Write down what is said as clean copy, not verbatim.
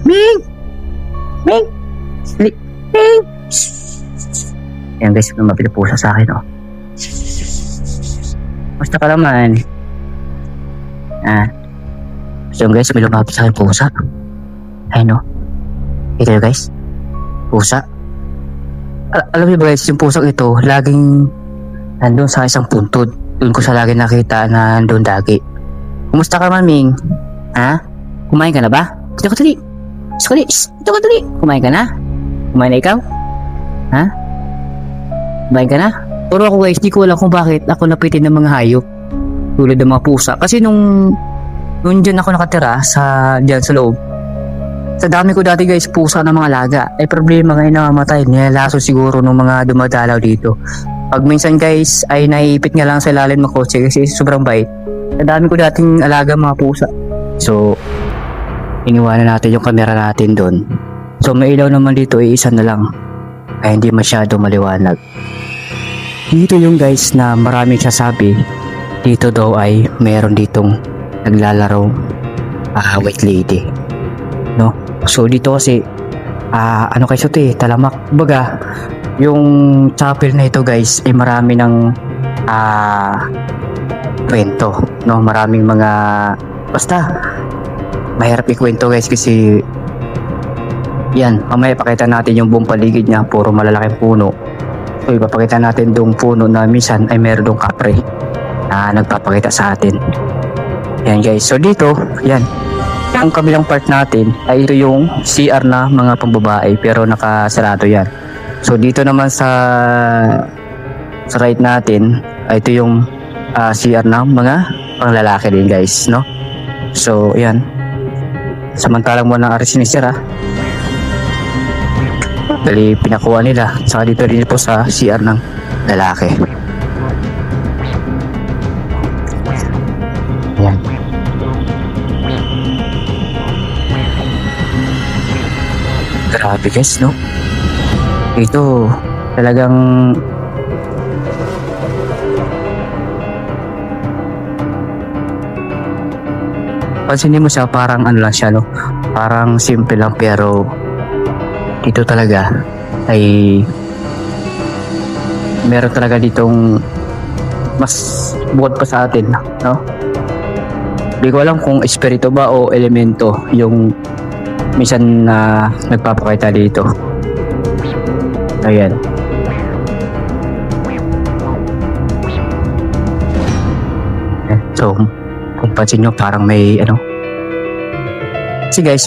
Ming! Ming! Ming! Ayan guys, may mapipusa sa akin, oh. Basta ka naman. So guys, may lumapit sa akin pusa. Ayun, oh. Ito yun guys. Pusa. Alam niyo ba guys, yung pusang ito, laging nandun sa isang puntod. Doon ko sa lagi nakita na nandun lagi. Kumusta ka man, Ming? Ha? Kumain ka na ba? Dito ka dali. Dito ka dali. Kumain ka na? Kumain na ikaw? Ha? Kumain ka na? Pero ako guys, di ko alam kung bakit ako napitin ng mga hayop. Tulad ng mga pusa. Kasi nung dyan ako nakatira dyan sa loob, sa dami ko dati guys, pusa ng mga alaga. Ay problema ngayon namamatay. Nilalaso siguro ng mga dumadalaw dito. Pag minsan guys, ay naiipit nga lang sa ilalim ng kotse kasi sobrang bait. Sa dami ko dating alaga mga pusa. So, iniwanan natin yung camera natin doon. So, may ilaw naman dito, isa na lang. Ay hindi masyado maliwanag. Dito yung guys na maraming sasabi, dito daw ay meron ditong naglalaro white lady. No? So, dito kasi, ano kayo talamak. Baga, yung chapel na ito guys ay marami ng kwento, no? Maraming mga basta mahirap ikwento guys kasi yan, mamaya pakita natin yung buong paligid niya, puro malalaking puno. So ipapakita natin yung puno na minsan ay meron dong kapre na nagpapakita sa atin. Yan guys, so dito yan, ang kabilang part natin ay ito yung CR na mga pambabae pero nakasarado yan. So dito naman sa right natin ay ito yung CR na mga panglalaki din guys, no? So yan, samantalang mo na sinisira dali pinakuha nila. Saka dito rin po sa CR ng lalaki. Yan. Grabe guys, no? Ito talagang pansinin mo siya, parang ano lang siya, no? Parang simple lang pero dito talaga ay meron talaga ditong mas bukod pa sa atin, no? Hindi ko alam kung espiritu ba o elemento yung minsan na nagpapakita dito. Ayan. So, kung pansin nyo, parang may ano. See guys,